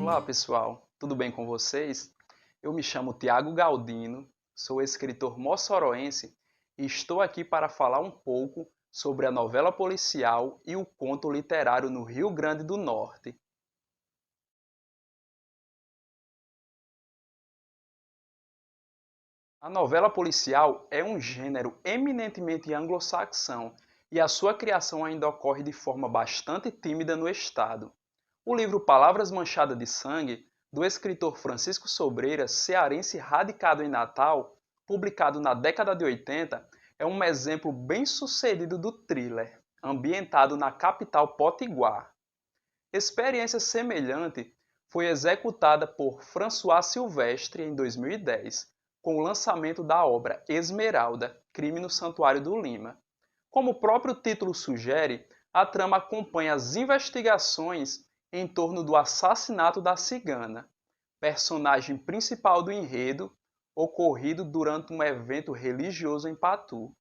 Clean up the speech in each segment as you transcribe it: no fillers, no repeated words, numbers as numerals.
Olá pessoal, tudo bem com vocês? Eu me chamo Tiago Galdino, sou escritor moçoroense e estou aqui para falar um pouco sobre a novela policial e o conto literário no Rio Grande do Norte. A novela policial é um gênero eminentemente anglo-saxão e a sua criação ainda ocorre de forma bastante tímida no estado. O livro Palavras Manchadas de Sangue, do escritor Francisco Sobreira, cearense radicado em Natal, publicado na década de 80, é um exemplo bem-sucedido do thriller, ambientado na capital potiguar. Experiência semelhante foi executada por François Silvestre em 2010, com o lançamento da obra Esmeralda, Crime no Santuário do Lima. Como o próprio título sugere, a trama acompanha as investigações em torno do assassinato da cigana, personagem principal do enredo, ocorrido durante um evento religioso em Patu.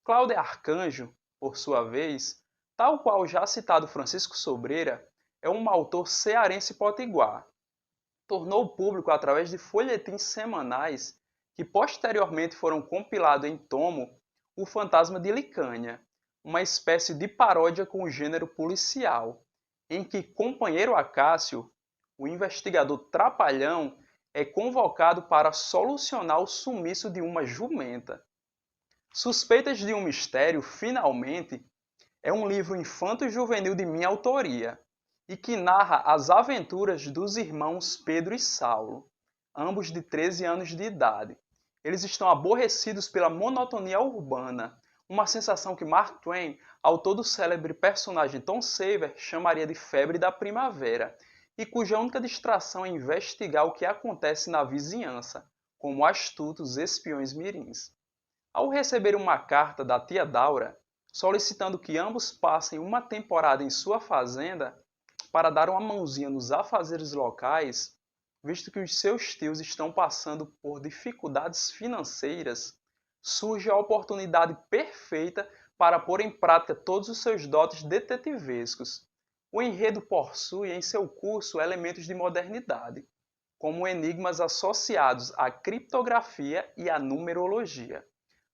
Cláudia Arcanjo, por sua vez, tal qual já citado Francisco Sobreira, é um autor cearense potiguar. Tornou público através de folhetins semanais que posteriormente foram compilados em tomo O Fantasma de Licânia, uma espécie de paródia com o gênero policial, em que companheiro Acácio, o investigador trapalhão, é convocado para solucionar o sumiço de uma jumenta. Suspeitas de um Mistério, finalmente, é um livro infanto-juvenil de minha autoria e que narra as aventuras dos irmãos Pedro e Saulo, ambos de 13 anos de idade. Eles estão aborrecidos pela monotonia urbana, uma sensação que Mark Twain, autor do célebre personagem Tom Sawyer, chamaria de febre da primavera, e cuja única distração é investigar o que acontece na vizinhança, como astutos espiões mirins. Ao receber uma carta da tia Daura, solicitando que ambos passem uma temporada em sua fazenda para dar uma mãozinha nos afazeres locais, visto que os seus tios estão passando por dificuldades financeiras, surge a oportunidade perfeita para pôr em prática todos os seus dotes detetivescos. O enredo possui em seu curso elementos de modernidade, como enigmas associados à criptografia e à numerologia.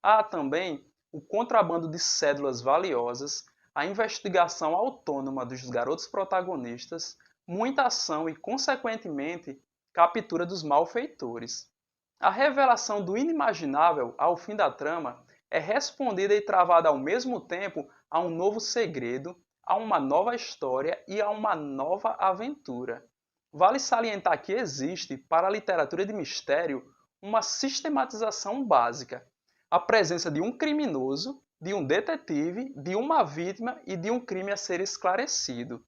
Há também o contrabando de cédulas valiosas, a investigação autônoma dos garotos protagonistas, muita ação e, consequentemente, captura dos malfeitores. A revelação do inimaginável ao fim da trama é respondida e travada ao mesmo tempo a um novo segredo, a uma nova história e a uma nova aventura. Vale salientar que existe, para a literatura de mistério, uma sistematização básica, a presença de um criminoso, de um detetive, de uma vítima e de um crime a ser esclarecido.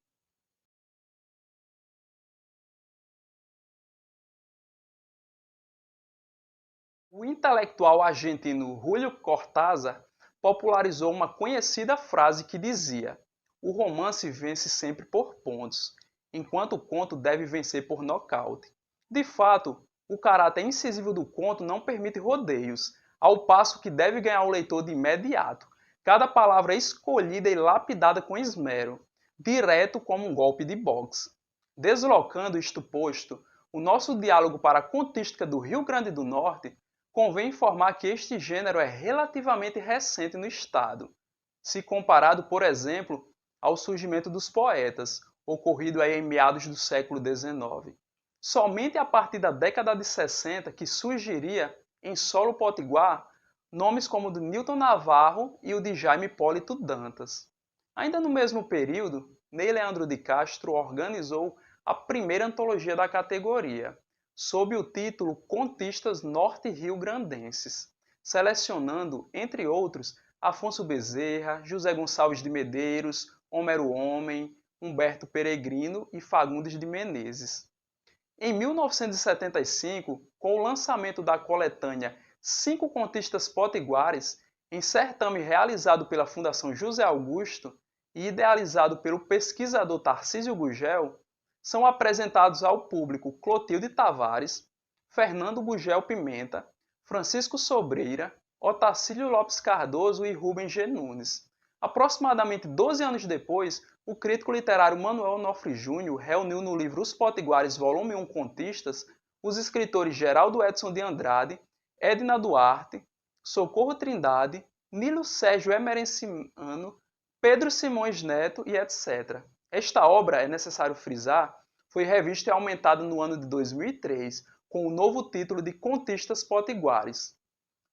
O intelectual argentino Julio Cortázar popularizou uma conhecida frase que dizia: "O romance vence sempre por pontos, enquanto o conto deve vencer por nocaute." De fato, o caráter incisivo do conto não permite rodeios, ao passo que deve ganhar o leitor de imediato. Cada palavra é escolhida e lapidada com esmero, direto como um golpe de boxe. Deslocando isto posto, o nosso diálogo para a contística do Rio Grande do Norte, convém informar que este gênero é relativamente recente no estado, se comparado, por exemplo, ao surgimento dos poetas, ocorrido aí em meados do século XIX. Somente a partir da década de 60 que surgiria, em solo potiguar, nomes como o de Newton Navarro e o de Jaime Hipólito Dantas. Ainda no mesmo período, Ney Leandro de Castro organizou a primeira antologia da categoria, sob o título Contistas Norte-Rio-Grandenses, selecionando, entre outros, Afonso Bezerra, José Gonçalves de Medeiros, Homero Homem, Humberto Peregrino e Fagundes de Menezes. Em 1975, com o lançamento da coletânea Cinco Contistas Potiguares, em certame realizado pela Fundação José Augusto e idealizado pelo pesquisador Tarcísio Gugel, são apresentados ao público Clotilde Tavares, Fernando Gugel Pimenta, Francisco Sobreira, Otacílio Lopes Cardoso e Rubem G. Nunes. Aproximadamente 12 anos depois, o crítico literário Manuel Onofre Júnior reuniu no livro Os Potiguares, volume 1 Contistas, os escritores Geraldo Edson de Andrade, Edna Duarte, Socorro Trindade, Nilo Sérgio Emerenciano, Pedro Simões Neto e etc. Esta obra, é necessário frisar, foi revista e aumentada no ano de 2003, com o novo título de Contistas Potiguares.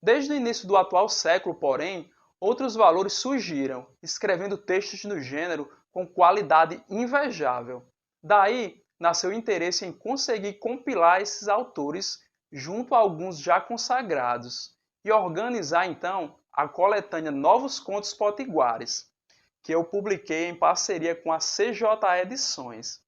Desde o início do atual século, porém, outros valores surgiram, escrevendo textos no gênero com qualidade invejável. Daí nasceu o interesse em conseguir compilar esses autores junto a alguns já consagrados e organizar então a coletânea Novos Contos Potiguares, que eu publiquei em parceria com a CJA Edições.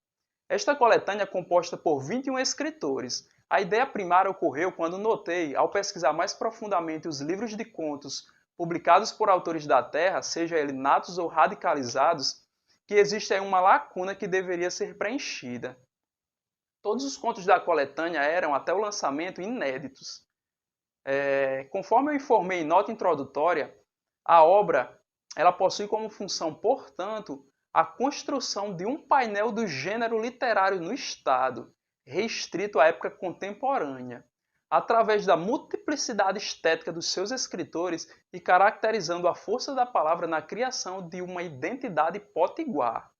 Esta coletânea é composta por 21 escritores. A ideia primária ocorreu quando notei, ao pesquisar mais profundamente os livros de contos publicados por autores da Terra, seja eles natos ou radicalizados, que existe aí uma lacuna que deveria ser preenchida. Todos os contos da coletânea eram, até o lançamento, inéditos. Conforme eu informei em nota introdutória, a obra ela possui como função, portanto, a construção de um painel do gênero literário no Estado, restrito à época contemporânea, através da multiplicidade estética dos seus escritores e caracterizando a força da palavra na criação de uma identidade potiguar.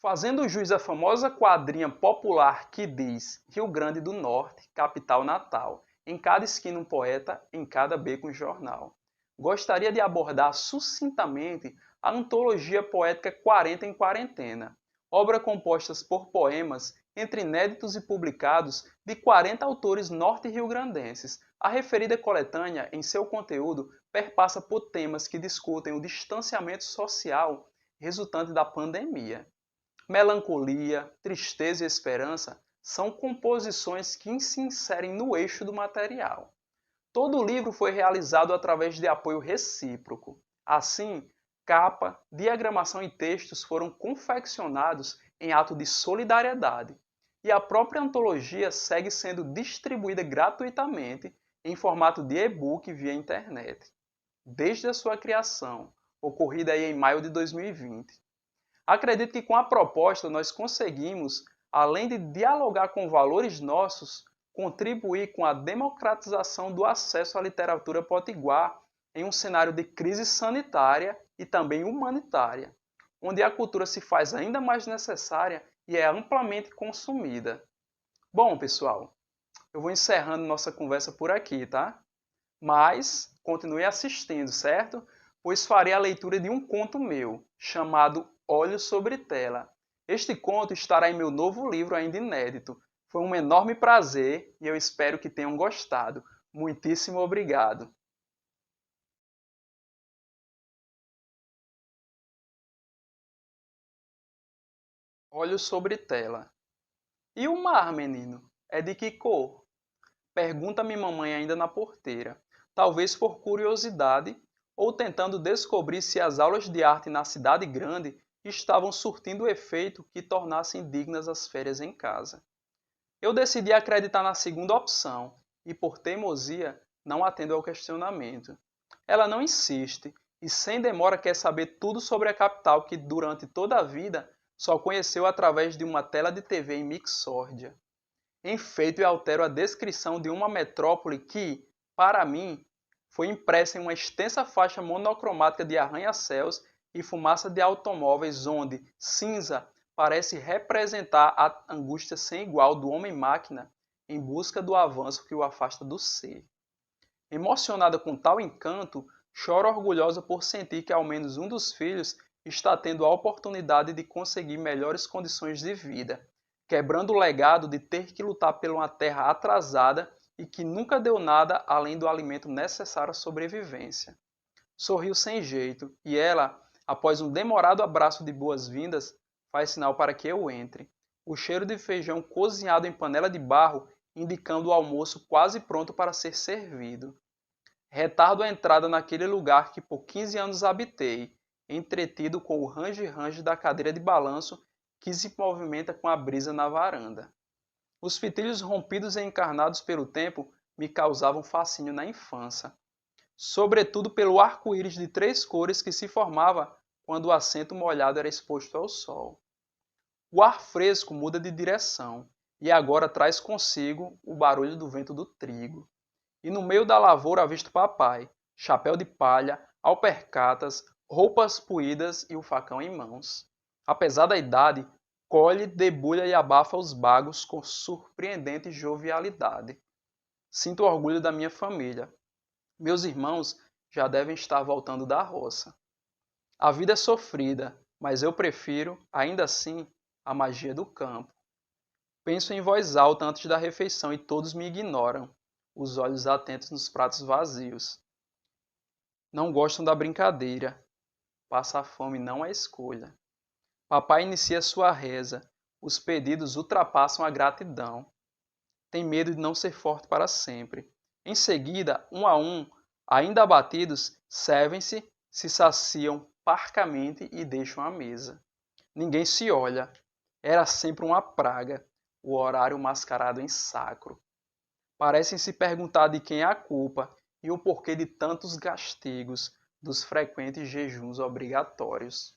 Fazendo jus à famosa quadrinha popular que diz Rio Grande do Norte, capital natal, em cada esquina um poeta, em cada beco um jornal. Gostaria de abordar sucintamente a antologia poética 40 em Quarentena, obra composta por poemas, entre inéditos e publicados, de 40 autores norte-riograndenses. A referida coletânea, em seu conteúdo, perpassa por temas que discutem o distanciamento social resultante da pandemia. Melancolia, tristeza e esperança são composições que se inserem no eixo do material. Todo o livro foi realizado através de apoio recíproco. Assim, capa, diagramação e textos foram confeccionados em ato de solidariedade, e a própria antologia segue sendo distribuída gratuitamente em formato de e-book via internet, desde a sua criação, ocorrida aí em maio de 2020. Acredito que com a proposta nós conseguimos, além de dialogar com valores nossos, contribuir com a democratização do acesso à literatura potiguar em um cenário de crise sanitária e também humanitária, onde a cultura se faz ainda mais necessária e é amplamente consumida. Bom, pessoal, eu vou encerrando nossa conversa por aqui, tá? Mas continue assistindo, certo? Pois farei a leitura de um conto meu, chamado Olhos sobre Tela. Este conto estará em meu novo livro ainda inédito. Foi um enorme prazer e eu espero que tenham gostado. Muitíssimo obrigado. Olhos sobre Tela. E o mar, menino? É de que cor? Pergunta-me mamãe ainda na porteira, talvez por curiosidade ou tentando descobrir se as aulas de arte na cidade grande estavam surtindo o efeito que tornassem dignas as férias em casa. Eu decidi acreditar na segunda opção e, por teimosia, não atendo ao questionamento. Ela não insiste e sem demora quer saber tudo sobre a capital que durante toda a vida só conheceu através de uma tela de TV em Mixórdia. Enfeito e altero a descrição de uma metrópole que, para mim, foi impressa em uma extensa faixa monocromática de arranha-céus e fumaça de automóveis onde cinza parece representar a angústia sem igual do homem-máquina em busca do avanço que o afasta do ser. Emocionada com tal encanto, choro orgulhosa por sentir que ao menos um dos filhos está tendo a oportunidade de conseguir melhores condições de vida, quebrando o legado de ter que lutar por uma terra atrasada e que nunca deu nada além do alimento necessário à sobrevivência. Sorriu sem jeito e ela, após um demorado abraço de boas-vindas, faz sinal para que eu entre. O cheiro de feijão cozinhado em panela de barro indicando o almoço quase pronto para ser servido. Retardo a entrada naquele lugar que por 15 anos habitei, entretido com o range-range da cadeira de balanço que se movimenta com a brisa na varanda. Os fitilhos rompidos e encarnados pelo tempo me causavam fascínio na infância, sobretudo pelo arco-íris de 3 cores que se formava quando o assento molhado era exposto ao sol. O ar fresco muda de direção e agora traz consigo o barulho do vento do trigo. E no meio da lavoura avisto papai, chapéu de palha, alpercatas, roupas puídas e o facão em mãos. Apesar da idade, colhe, debulha e abafa os bagos com surpreendente jovialidade. Sinto orgulho da minha família. Meus irmãos já devem estar voltando da roça. A vida é sofrida, mas eu prefiro, ainda assim, a magia do campo. Penso em voz alta antes da refeição e todos me ignoram, os olhos atentos nos pratos vazios. Não gostam da brincadeira. Passar fome não é escolha. Papai inicia sua reza. Os pedidos ultrapassam a gratidão. Tem medo de não ser forte para sempre. Em seguida, um a um, ainda abatidos, servem-se, se saciam parcamente e deixam a mesa. Ninguém se olha. Era sempre uma praga, o horário mascarado em sacro. Parecem se perguntar de quem é a culpa e o porquê de tantos castigos, dos frequentes jejuns obrigatórios.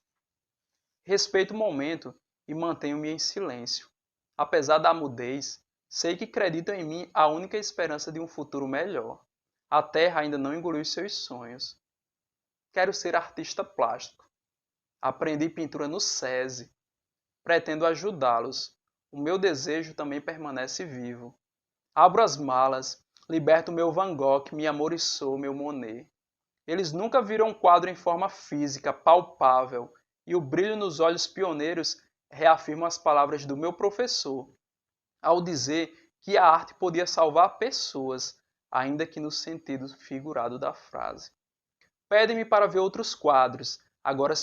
Respeito o momento e mantenho-me em silêncio. Apesar da mudez, sei que acreditam em mim a única esperança de um futuro melhor. A terra ainda não engoliu seus sonhos. Quero ser artista plástico. Aprendi pintura no SESI. Pretendo ajudá-los. O meu desejo também permanece vivo. Abro as malas, liberto meu Van Gogh, minha Morisot, meu Monet. Eles nunca viram um quadro em forma física, palpável, e o brilho nos olhos pioneiros reafirma as palavras do meu professor, ao dizer que a arte podia salvar pessoas, ainda que no sentido figurado da frase. Pedem-me para ver outros quadros, agora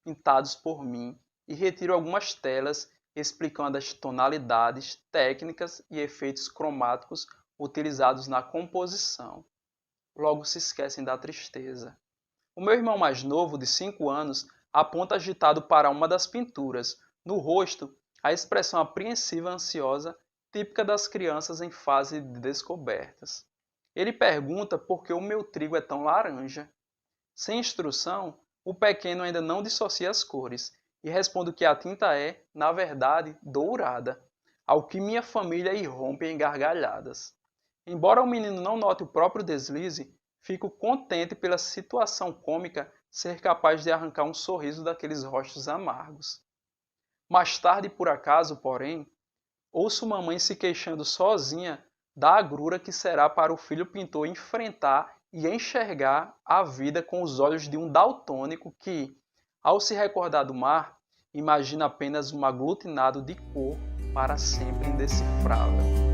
pintados por mim, e retiro algumas telas explicando as tonalidades, técnicas e efeitos cromáticos utilizados na composição. Logo se esquecem da tristeza. O meu irmão mais novo, de 5 anos, aponta agitado para uma das pinturas. No rosto, a expressão apreensiva e ansiosa, típica das crianças em fase de descobertas. Ele pergunta por que o meu trigo é tão laranja. Sem instrução, o pequeno ainda não dissocia as cores e respondo que a tinta é, na verdade, dourada, ao que minha família irrompe em gargalhadas. Embora o menino não note o próprio deslize, fico contente pela situação cômica ser capaz de arrancar um sorriso daqueles rostos amargos. Mais tarde, por acaso, porém, ouço mamãe se queixando sozinha da agrura que será para o filho pintor enfrentar e enxergar a vida com os olhos de um daltônico que, ao se recordar do mar, imagina apenas um aglutinado de cor para sempre indecifrável.